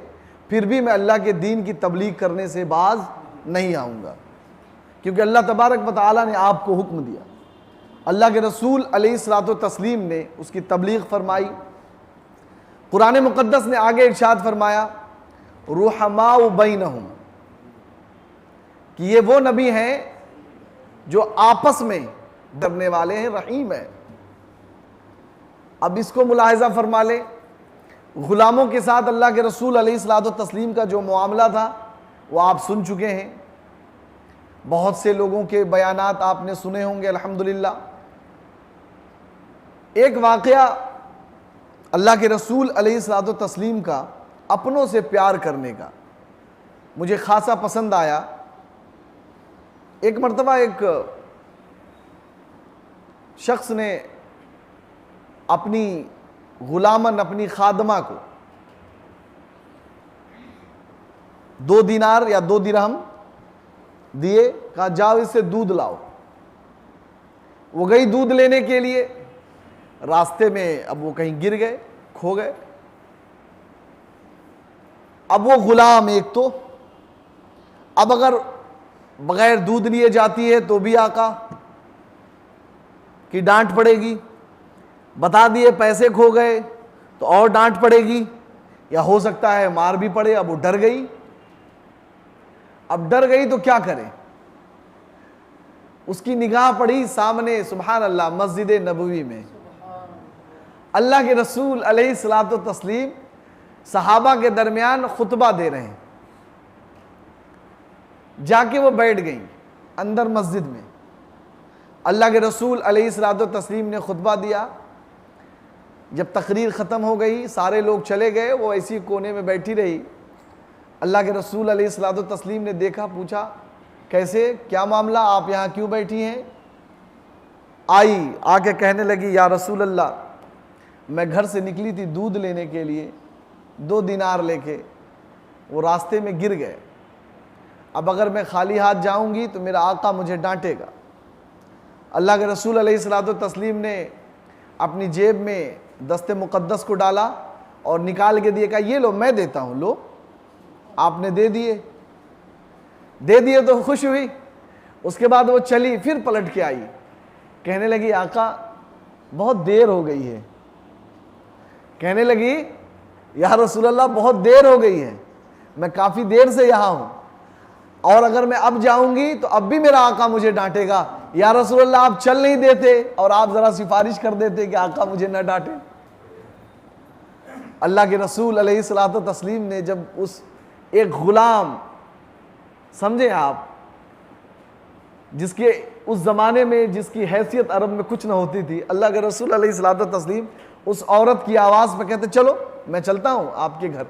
फिर भी मैं अल्लाह के दीन की तबलीग करने से बाज नहीं आऊँगा, क्योंकि अल्लाह तबारक व तआला ने आपको हुक्म दिया। अल्लाह के रसूल अलैहिस्सलातु तस्लीम ने उसकी तबलीग फरमाई। कुरान मुक़द्दस ने आगे इरशाद फरमाया रुहमाउ बैनहुम, कि ये वो नबी हैं जो आपस में डरने वाले हैं, रहीम है। अब इसको मुलाहिजा फरमा ले, गुलामों के साथ अल्लाह के रसूल अलैहिस्सलातु तस्लीम का जो मामला था वो आप सुन चुके हैं। बहुत से लोगों के बयानात आपने सुने होंगे अल्हम्दुलिल्लाह। एक वाक़या अल्लाह के रसूल अलैहिस्सलातु तस्लीम का अपनों से प्यार करने का मुझे खासा पसंद आया। एक मर्तबा एक शख्स ने अपनी गुलामन, अपनी खादमा को 2 दिनार या 2 दिरहम दिए, कहा जाओ इससे दूध लाओ। वो गई दूध लेने के लिए, रास्ते में अब वो कहीं गिर गए, खो गए। अब वो गुलाम एक तो, अब अगर बगैर दूध लिए जाती है तो भी आका की डांट पड़ेगी, बता दिए पैसे खो गए तो और डांट पड़ेगी, या हो सकता है मार भी पड़े। अब वो डर गई। अब डर गई तो क्या करे? उसकी निगाह पड़ी सामने, सुभान अल्लाह, मस्जिद नबवी में अल्लाह के रसूल अलैहिस्सलातु तस्लीम सहाबा के दरमियान खुतबा दे रहे हैं। जाके वो बैठ गई अंदर मस्जिद में। अल्लाह के रसूल अलैहिस्सलातु तस्लीम ने खुतबा दिया। जब तकरीर ख़त्म हो गई, सारे लोग चले गए, वो ऐसी कोने में बैठी रही। अल्लाह के रसूल अलैहिस्सलातु तस्लीम ने देखा, पूछा कैसे, क्या मामला, आप यहाँ क्यों बैठी हैं? आई, आके कहने लगी या रसूल अल्लाह, मैं घर से निकली थी दूध लेने के लिए, 2 दिनार लेके, वो रास्ते में गिर गए। अब अगर मैं खाली हाथ जाऊंगी तो मेरा आका मुझे डांटेगा। अल्लाह के रसूल अलैहिस्सलातु तस्लीम ने अपनी जेब में दस्ते मुक़द्दस को डाला और निकाल के दिए, कहा ये लो मैं देता हूँ। लो, आपने दे दिए तो खुश हुई। उसके बाद वो चली, फिर पलट के आई, कहने लगी आका बहुत देर हो गई है। कहने लगी या रसूलल्लाह बहुत देर हो गई है, मैं काफ़ी देर से यहाँ हूँ और अगर मैं अब जाऊंगी तो अब भी मेरा आका मुझे डांटेगा। या रसूलल्लाह आप चल नहीं देते और आप ज़रा सिफारिश कर देते कि आका मुझे न डांटे। अल्लाह के रसूल अलैहिस्सलातु तस्लीम ने जब उस एक ग़ुलाम, समझे आप, जिसके उस ज़माने में जिसकी हैसियत अरब में कुछ ना होती थी, अल्लाह के रसूल अलैहिस्सलातु तस्लीम उस औरत की आवाज़ पे कहते चलो मैं चलता हूँ आपके घर।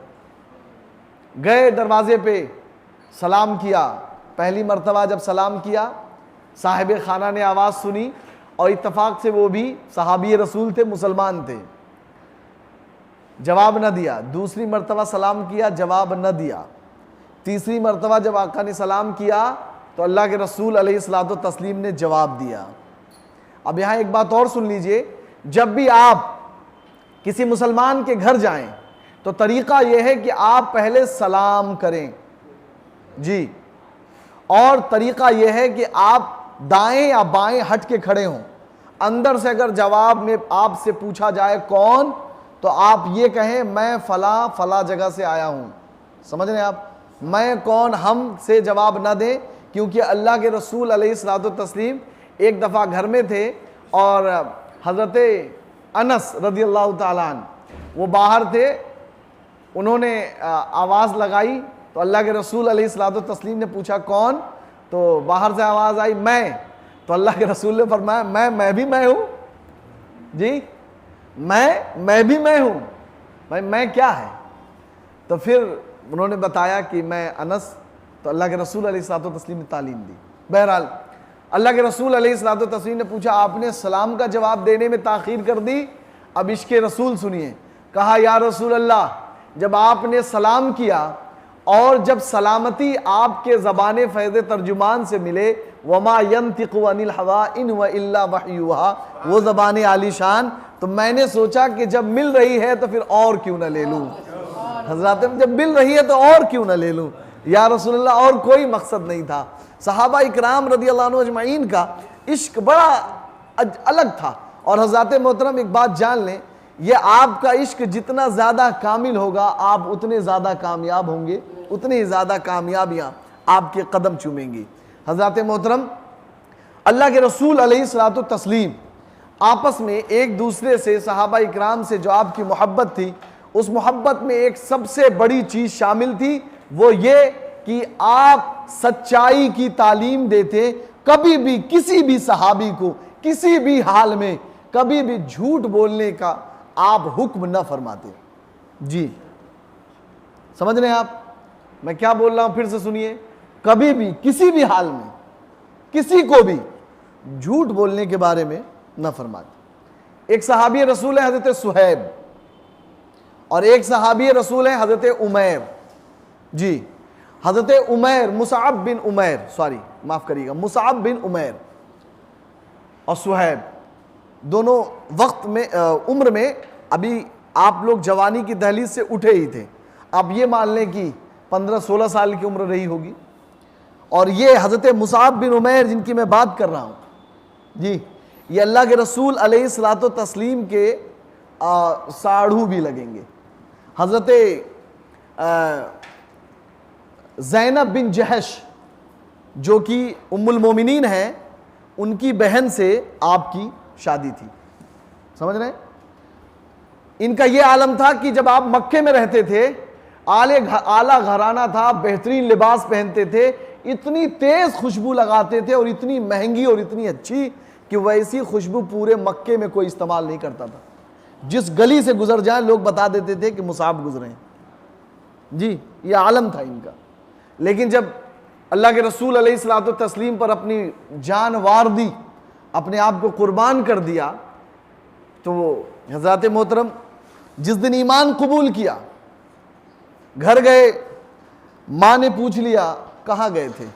गए, दरवाजे पे सलाम किया। पहली मर्तबा जब सलाम किया, साहिब खाना ने आवाज़ सुनी और इत्तफाक से वो भी सहाबी रसूल थे, मुसलमान थे, जवाब न दिया। दूसरी मर्तबा सलाम किया, जवाब न दिया। तीसरी मर्तबा जब आका ने सलाम किया तो अल्लाह के रसूल अलैहिस्सलातु तस्लीम ने जवाब दिया। अब यहाँ एक बात और सुन लीजिए, जब भी आप किसी मुसलमान के घर जाएं तो तरीक़ा यह है कि आप पहले सलाम करें जी, और तरीक़ा यह है कि आप दाएं या बाएं हट के खड़े हों। अंदर से अगर जवाब में आपसे पूछा जाए कौन, तो आप ये कहें मैं फ़ला फ़ला जगह से आया हूँ। समझ रहे हैं आप, मैं कौन हम से जवाब ना दें, क्योंकि अल्लाह के रसूल अलैहिस्सलातु तस्लीम एक दफ़ा घर में थे और हज़रत अनस रज़ियल्लाहु ताला अन्हु वो बाहर थे। उन्होंने आवाज़ लगाई तो अल्लाह के रसूल अलैहिस्सलातु तस्लीम ने पूछा कौन, तो बाहर से आवाज़ आई मैं। तो अल्लाह के रसूल ने फरमाया मैं भी मैं हूँ जी, मैं भी मैं हूँ। भाई मैं क्या है? तो फिर उन्होंने बताया कि मैं अनस। तो अल्लाह के रसूल अलैहिस्सलातु तस्लीम ने तालीम दी। बहरहाल अल्लाह के रसूल अलैहिस्सलातु तस्लीम ने पूछा आपने सलाम का जवाब देने में ताख़ीर कर दी। अब इश्क़े रसूल सुनिए। कहा या रसूल अल्लाह, जब आपने सलाम किया और जब सलामती आपके ज़बान फ़ैज़ तर्जुमान से मिले, वमा यंतिक़ु अनिल हवा इन व इल्ला वह्युहा, वो ज़बान आलीशान, तो मैंने सोचा कि जब मिल रही है तो फिर और क्यों ना ले लूँ। हज़रत जब मिल रही है तो और क्यों ना ले लूँ या रसूलल्लाह, और कोई मकसद नहीं था। सहाबा इकराम रज़ियल्लाहु अन्हुम अजमईन का इश्क बड़ा अलग था। और हज़रत मोहतरम एक बात जान लें, ये आपका इश्क जितना ज़्यादा कामिल होगा आप उतने ज़्यादा कामयाब होंगे, उतनी ज़्यादा कामयाबियाँ आपके कदम चूमेंगी। हज़रत मोहतरम अल्लाह के रसूल अलैहिस्सलातु तस्लीम आपस में एक दूसरे से, सहाबा इकराम से जो आपकी मोहब्बत थी, उस मोहब्बत में एक सबसे बड़ी चीज़ शामिल थी, वो ये कि आप सच्चाई की तालीम देते। कभी भी किसी भी सहाबी को किसी भी हाल में कभी भी झूठ बोलने का आप हुक्म न फरमाते जी। समझ रहे हैं आप मैं क्या बोल रहा हूं? फिर से सुनिए, कभी भी किसी भी हाल में किसी को भी झूठ बोलने के बारे में न फरमाते। एक सहाबी रसूल है हज़रत सुहैब और एक सहाबी रसूल है हज़रत उमैर जी। हज़रत उमैर मुसअब बिन उमैर, सॉरी माफ़ करिएगा, मुसअब बिन उमैर और सुहैब दोनों वक्त में उम्र में अभी आप लोग जवानी की दहलीज से उठे ही थे। आप ये मान लें कि 15-16 साल की उम्र रही होगी। और ये हज़रत मुसअब बिन उमैर जिनकी मैं बात कर रहा हूँ जी, ये अल्लाह के रसूल अलैहिस्सलातु तस्लीम के साढ़ू भी लगेंगे। हज़रत ज़ैनब बिन जहश जो कि उम्मुल मोमिनीन है, उनकी बहन से आपकी शादी थी। समझ रहे हैं? इनका यह आलम था कि जब आप मक्के में रहते थे, आला घराना था, बेहतरीन लिबास पहनते थे, इतनी तेज खुशबू लगाते थे और इतनी महंगी और इतनी अच्छी कि वैसी खुशबू पूरे मक्के में कोई इस्तेमाल नहीं करता था। जिस गली से गुजर जाए लोग बता देते थे कि मुसाब गुजरे हैं जी। ये आलम था इनका। लेकिन जब अल्लाह के रसूल अलैहिस्सलातु तस्लीम पर अपनी जान वार दी, अपने आप को कुर्बान कर दिया, तो हज़रत मोहतरम जिस दिन ईमान कबूल किया, घर गए, माँ ने पूछ लिया कहाँ गए थे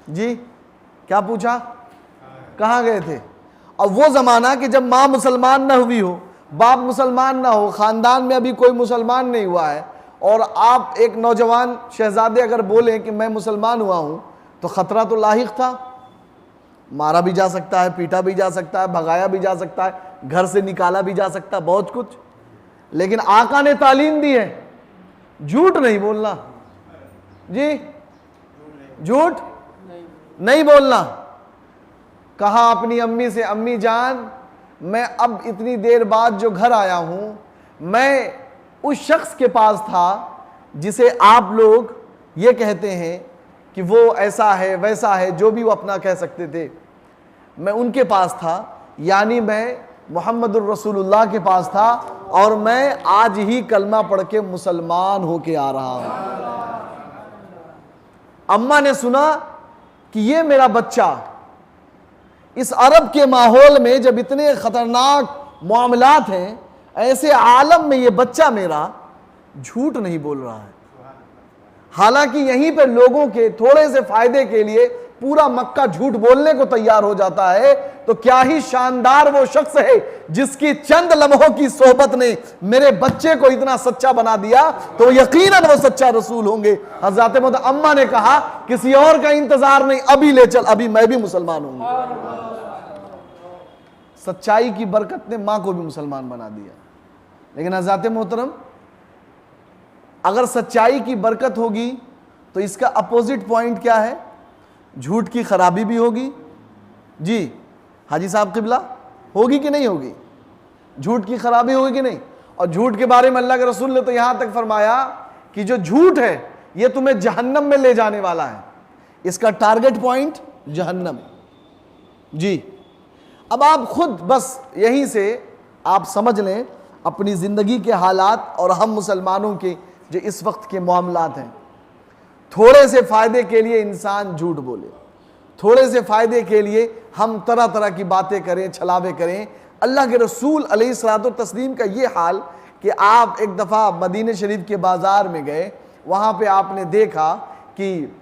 जी, क्या पूछा, कहाँ गए थे। अब वो ज़माना कि जब माँ मुसलमान ना हुई हो, बाप मुसलमान ना हो, ख़ानदान में अभी कोई मुसलमान नहीं हुआ है, और आप एक नौजवान शहजादे अगर बोलें कि मैं मुसलमान हुआ हूँ, तो ख़तरा तो लाहिक था। मारा भी जा सकता है, पीटा भी जा सकता है, भगाया भी जा सकता है, घर से निकाला भी जा सकता है, बहुत कुछ। लेकिन आका ने तालीम दी है झूठ नहीं बोलना जी, झूठ नहीं बोलना। कहा अपनी अम्मी से, अम्मी जान मैं अब इतनी देर बाद जो घर आया हूं, मैं उस शख्स के पास था जिसे आप लोग ये कहते हैं कि वो ऐसा है वैसा है, जो भी वो अपना कह सकते थे, मैं उनके पास था, यानी मैं मुहम्मदुर रसूलुल्लाह के पास था, और मैं आज ही कलमा पढ़ के मुसलमान होके आ रहा हूं। अम्मा ने सुना कि ये मेरा बच्चा इस अरब के माहौल में जब इतने खतरनाक मामलात हैं, ऐसे आलम में ये बच्चा मेरा झूठ नहीं बोल रहा है। हालांकि यहीं पे लोगों के थोड़े से फायदे के लिए पूरा मक्का झूठ बोलने को तैयार हो जाता है, तो क्या ही शानदार वो शख्स है जिसकी चंद लम्हों की सोहबत ने मेरे बच्चे को इतना सच्चा बना दिया, तो यकीनन वो सच्चा रसूल होंगे। हज़रत अम्मा ने कहा किसी और का इंतजार नहीं, अभी ले चल, अभी मैं भी मुसलमान हूंगी। सच्चाई की बरकत ने मां को भी मुसलमान बना दिया। लेकिन हज़रत मोहतरम, अगर सच्चाई की बरकत होगी तो इसका अपोजिट पॉइंट क्या है, झूठ की खराबी भी होगी जी। हाजी साहब किबला, होगी कि नहीं होगी, झूठ की खराबी होगी कि नहीं। और झूठ के बारे में अल्लाह के रसूल ने तो यहां तक फरमाया कि जो झूठ है ये तुम्हें जहन्नम में ले जाने वाला है, इसका टारगेट पॉइंट जहन्नम जी। अब आप खुद बस यहीं से आप समझ लें अपनी ज़िंदगी के हालात और हम मुसलमानों के जो इस वक्त के मामलात हैं। थोड़े से फ़ायदे के लिए इंसान झूठ बोले, थोड़े से फ़ायदे के लिए हम तरह तरह की बातें करें, छलावे करें। अल्लाह के रसूल अलैहिस्सलातु तस्लीम का ये हाल कि आप एक दफ़ा मदीने शरीफ के बाज़ार में गए, वहाँ पे आपने देखा कि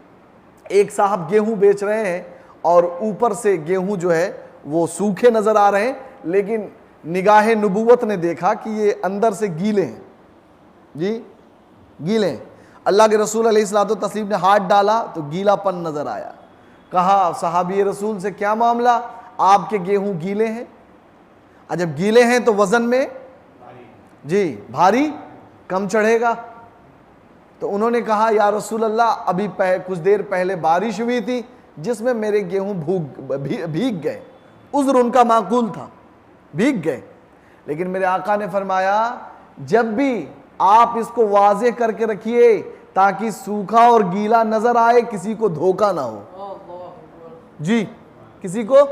एक साहब गेहूँ बेच रहे हैं और ऊपर से गेहूँ जो है वो सूखे नज़र आ रहे हैं, लेकिन निगाह नबूवत ने देखा कि ये अंदर से गीले हैं जी, गीले हैं। अल्लाह के रसूल अलैहिस्सलातु तस्लीम ने हाथ डाला तो गीलापन नज़र आया। कहा सहाबी रसूल से क्या मामला, आपके गेहूं गीले हैं। जब गीले हैं तो वज़न में जी भारी कम चढ़ेगा। तो उन्होंने कहा या रसूल अल्लाह, अभी कुछ देर पहले बारिश हुई थी जिसमें मेरे गेहूं भीग गए। उज़्र उनका माकूल था, भीग गए। लेकिन मेरे आका ने फरमाया जब भी आप इसको वाज़े करके रखिए ताकि सूखा और गीला नजर आए, किसी को धोखा ना हो जी, किसी को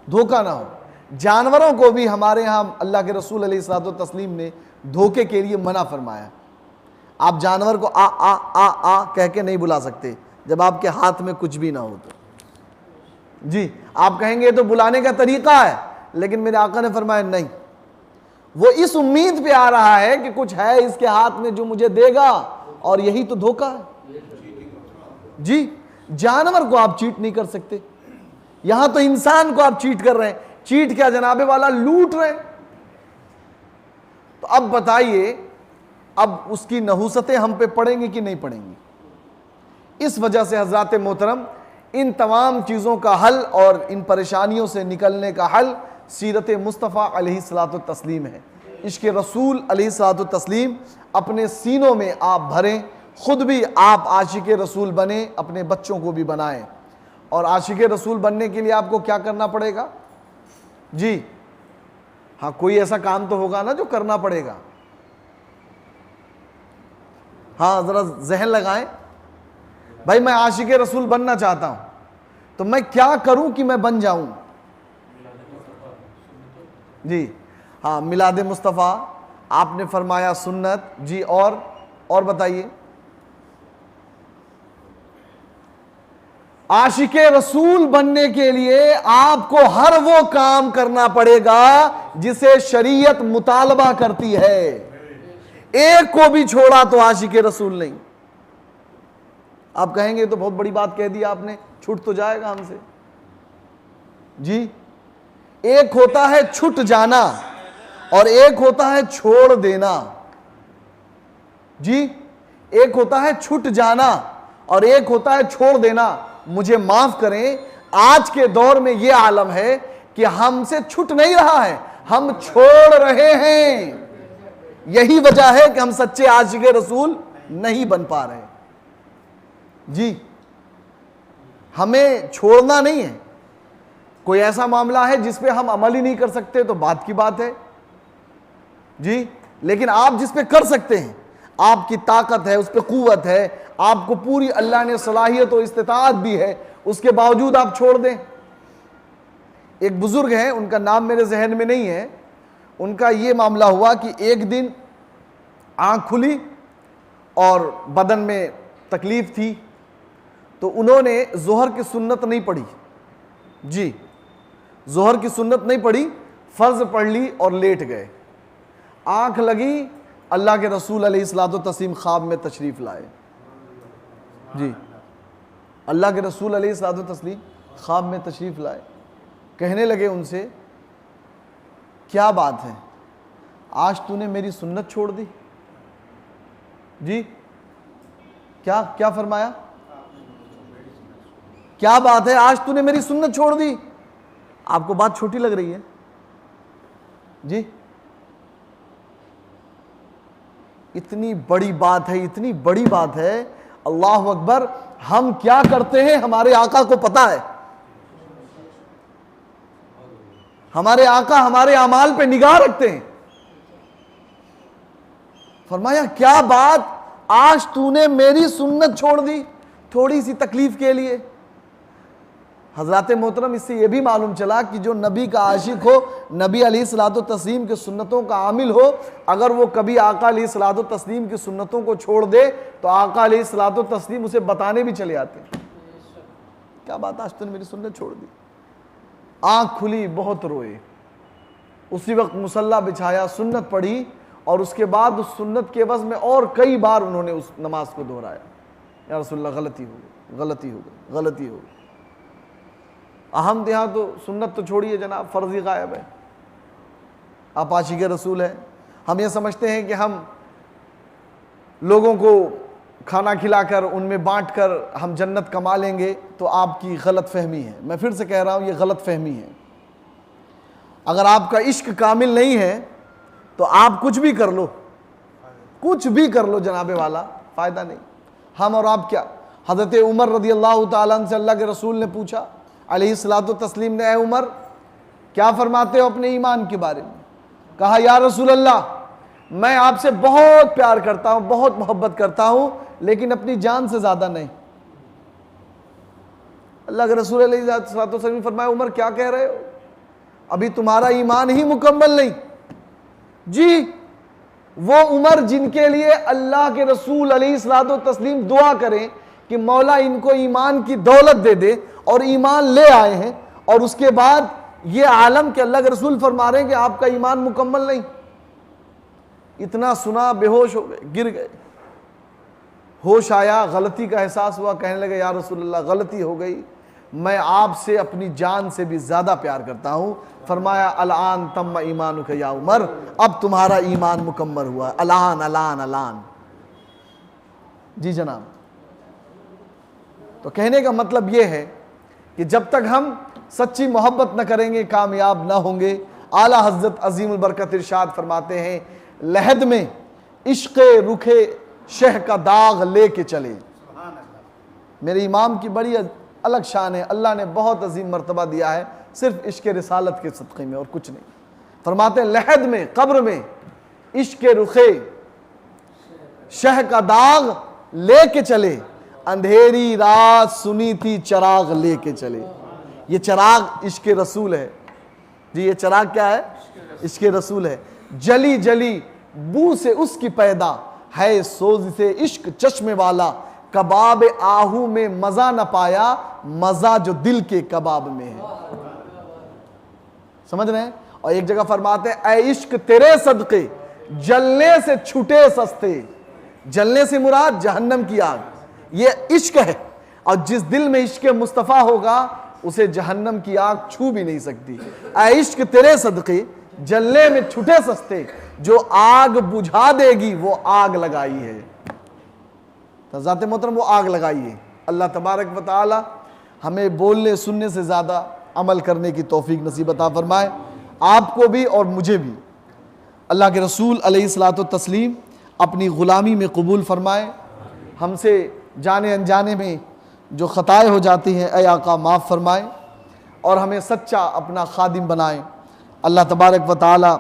धोखा ना हो। जानवरों को भी हमारे यहाँ अल्लाह के रसूल अलैहिस्सलातु तस्लीम ने धोखे के लिए मना फरमाया। आप जानवर को आ आ आ आ कह के नहीं बुला सकते जब आपके हाथ में कुछ भी ना हो तो जी। आप कहेंगे तो बुलाने का तरीका है, लेकिन मेरे आका ने फरमाया नहीं, वो इस उम्मीद पे आ रहा है कि कुछ है इसके हाथ में जो मुझे देगा, और यही तो धोखा है जी। जानवर को आप चीट नहीं कर सकते, यहां तो इंसान को आप चीट कर रहे हैं। चीट क्या जनाबे वाला, लूट रहे हैं। तो अब बताइए, अब उसकी नहुसतें हम पे पड़ेंगी कि नहीं पड़ेंगी। इस वजह से हजरत मोहतरम, इन तमाम चीज़ों का हल और इन परेशानियों से निकलने का हल सीरत मुस्तफ़ा अलैहिस्सलातु तस्लीम है। इश्क़ रसूल अलैहिस्सलातु तस्लीम अपने सीनों में आप भरें, ख़ुद भी आप आशिक़ रसूल बने, अपने बच्चों को भी बनाएं। और आशिक़ रसूल बनने के लिए आपको क्या करना पड़ेगा जी। हाँ, कोई ऐसा काम तो होगा ना जो करना पड़ेगा। हाँ, ज़रा जहन लगाएं भाई, मैं आशिक़ रसूल बनना चाहता हूं, तो मैं क्या करूं कि मैं बन जाऊं जी। हाँ, मिलाद मुस्तफ़ा आपने फरमाया सुन्नत जी। और बताइए, आशिक़ रसूल बनने के लिए आपको हर वो काम करना पड़ेगा जिसे शरीयत मुतालबा करती है। एक को भी छोड़ा तो आशिक़ रसूल नहीं। आप कहेंगे तो बहुत बड़ी बात कह दी आपने, छूट तो जाएगा हमसे। जी, एक होता है छूट जाना और एक होता है छोड़ देना। जी, एक होता है छूट जाना और एक होता है छोड़ देना। मुझे माफ करें, आज के दौर में यह आलम है कि हमसे छूट नहीं रहा है, हम छोड़ रहे हैं। यही वजह है कि हम सच्चे आशिक़े रसूल नहीं बन पा रहे। जी, हमें छोड़ना नहीं है। कोई ऐसा मामला है जिस पे हम अमल ही नहीं कर सकते तो बात की बात है। जी, लेकिन आप जिस पे कर सकते हैं, आपकी ताकत है, उस पे कुव्वत है, आपको पूरी अल्लाह ने सलाहियत और इस्तिताअत भी है, उसके बावजूद आप छोड़ दें। एक बुजुर्ग हैं, उनका नाम मेरे जहन में नहीं है। उनका ये मामला हुआ कि एक दिन आंख खुली और बदन में तकलीफ थी, तो उन्होंने जोहर की सुन्नत नहीं पढ़ी। जी, जोहर की सुन्नत नहीं पढ़ी, फर्ज पढ़ ली और लेट गए। आंख लगी, अल्लाह के रसूल अलैहिस्सलातु तस्लीम ख्वाब में तशरीफ लाए। जी, अल्लाह के रसूल अलैहिस्सलातु तस्लीम ख्वाब में तशरीफ लाए। कहने लगे उनसे, क्या बात है, आज तूने मेरी सुन्नत छोड़ दी? जी, क्या क्या फरमाया? क्या बात है, आज तूने मेरी सुन्नत छोड़ दी? आपको बात छोटी लग रही है? जी, इतनी बड़ी बात है, इतनी बड़ी बात है। अल्लाह अकबर। हम क्या करते हैं हमारे आका को पता है। हमारे आका हमारे अमाल पे निगाह रखते हैं। फरमाया, क्या बात, आज तूने मेरी सुन्नत छोड़ दी थोड़ी सी तकलीफ के लिए? हजरत मोहतरम, इससे यह भी मालूम चला कि जो नबी का आशिक हो, नबी अलैहिस्सलातु तस्लीम के सुन्नतों का आमिल हो, अगर वो कभी आका अलैहिस्सलातु तस्लीम की सुन्नतों को छोड़ दे तो आका अलैहिस्सलातु तस्लीम उसे बताने भी चले आते हैं। क्या बात, आज तूने मेरी सुन्नत छोड़ दी? आंख खुली, बहुत रोए। उसी वक्त मुसल्ला बिछाया, सुन्नत पढ़ी और उसके बाद उस सुन्नत के एवज में और कई बार उन्होंने उस नमाज को दोहराया। या रसूलल्लाह, गलती हो गई, गलती हो गई, गलती हो गई। अहम यहाँ तो सुन्नत तो छोड़िए जनाब, फर्ज ही गायब है। आप आशिक़े रसूल हैं। हम ये समझते हैं कि हम लोगों को खाना खिलाकर उनमें बांटकर हम जन्नत कमा लेंगे, तो आपकी गलत फहमी है। मैं फिर से कह रहा हूँ, ये गलत फहमी है। अगर आपका इश्क कामिल नहीं है तो आप कुछ भी कर लो, कुछ भी कर लो जनाबे वाला, फ़ायदा नहीं। हम और आप क्या, हज़रत उमर रज़ी अल्लाह तआला अन्हु से अल्लाह के रसूल ने पूछा अलैहिस्सलातु तस्लीम ने, ए उमर, क्या फरमाते हो अपने ईमान के बारे में? कहा, या रसूल अल्लाह, मैं आपसे बहुत प्यार करता हूँ, बहुत मोहब्बत करता हूँ, लेकिन अपनी जान से ज़्यादा नहीं। अल्लाह के रसूल अलैहिस्सलातु तस्लीम ने फरमाया, उमर क्या कह रहे हो, अभी तुम्हारा ईमान ही मुकम्मल नहीं। जी, वो उमर जिनके लिए अल्लाह के रसूल अलैहिस्सलातु तस्लीम दुआ करें कि मौला इनको ईमान की दौलत दे दे, और ईमान ले आए हैं, और उसके बाद ये आलम के अल्लाह के रसूल फरमा रहे हैं कि आपका ईमान मुकम्मल नहीं। इतना सुना, बेहोश हो गए, गिर गए। होश आया, गलती का एहसास हुआ, कहने लगे, या रसूलल्लाह, गलती हो गई, मैं आपसे अपनी जान से भी ज़्यादा प्यार करता हूँ। फरमाया, अलान तम्म ईमानुका या उमर, अब तुम्हारा ईमान मुकम्मल हुआ। अलान अलान अलान। जी जनाब। तो कहने का मतलब ये है कि जब तक हम सच्ची मोहब्बत न करेंगे, कामयाब ना होंगे। आला हज़रत अज़ीमुल बरकत इरशाद फरमाते हैं, लहद में इश्क़े रुखे शह का दाग लेके चले। मेरे इमाम की बड़ी अलग शान है, अल्लाह ने बहुत अजीम मर्तबा दिया है सिर्फ इश्क़ रिसालत के सदक़े में, और कुछ नहीं। फरमाते हैं, लहद में, कब्र में इश्क़े रुखे शह का दाग लेके चले, अंधेरी रात सुनी थी चराग लेके चले। ये चराग इश्क़ रसूल है। जी, ये चराग क्या है? इश्क़ रसूल है। जली जली बू से उसकी पैदा है, सोज से इश्क चश्मे वाला, कबाब आहू में मजा न पाया, मजा जो दिल के कबाब में है। समझ रहे हैं? और एक जगह फरमाते हैं, ऐ इश्क तेरे सदके जलने से छूटे सस्ते। जलने से मुराद जहन्नम की आग, ये इश्क है। और जिस दिल में इश्क मुस्तफ़ा होगा उसे जहन्नम की आग छू भी नहीं सकती। ऐ इश्क तेरे सदके जलने में छुटे सस्ते, जो आग बुझा देगी वो आग लगाई है। तो ज़ाते मोहतरम वो आग लगाई है। अल्लाह तबारक व तआला हमें बोलने सुनने से ज़्यादा अमल करने की तौफीक नसीब अता फरमाए, आपको भी और मुझे भी। अल्लाह के रसूल अलैहिस्सलातु तस्लीम अपनी ग़ुलामी में कबूल फरमाए। हमसे जाने अनजाने में जो ख़ताएँ हो जाती हैं ऐ आका माफ़ फरमाए और हमें सच्चा अपना खादिम बनाए। अल्लाह तबारक व तआला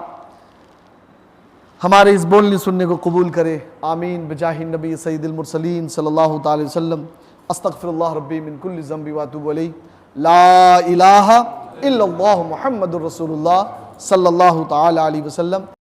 हमारे इस बोलने सुनने को कबूल करे। आमीन बिजाहि नबी सय्यिदिल मुरसलीन सल्लल्लाहु तआला अलैहि वसल्लम। अस्तगफिरुल्लाह रब्बी मिन कुल्लि ज़ंबि व अतूबु अलैहि। ला इलाहा इल्लल्लाहु मुहम्मदुर रसूलुल्लाह सल्लल्लाहु तआला अलैहि वसल्लम।